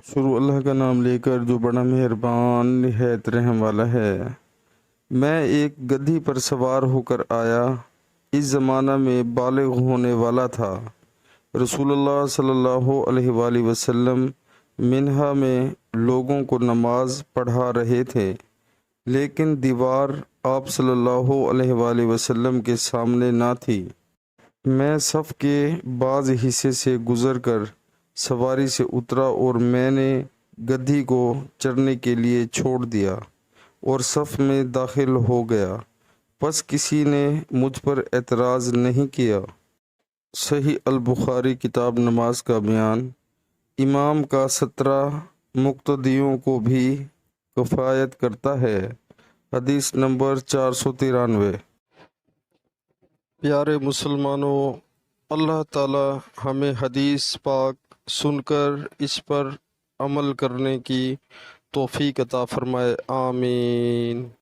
شروع اللہ کا نام لے کر جو بڑا مہربان نہایت رحم والا ہے۔ میں ایک گدھی پر سوار ہو کر آیا، اس زمانہ میں بالغ ہونے والا تھا۔ رسول اللہ صلی اللہ علیہ وآلہ وسلم منہا میں لوگوں کو نماز پڑھا رہے تھے، لیکن دیوار آپ صلی اللہ علیہ وآلہ وسلم کے سامنے نہ تھی۔ میں صف کے بعض حصے سے گزر کر سواری سے اترا اور میں نے گدھی کو چرنے کے لیے چھوڑ دیا اور صف میں داخل ہو گیا، پس کسی نے مجھ پر اعتراض نہیں کیا۔ صحیح البخاری کتاب نماز کا بیان۔ امام کا سترہ مقتدیوں کو بھی کفایت کرتا ہے۔ حدیث نمبر 493۔ پیارے مسلمانوں، اللہ تعالی ہمیں حدیث پاک سن کر اس پر عمل کرنے کی توفیق عطا فرمائے، آمین۔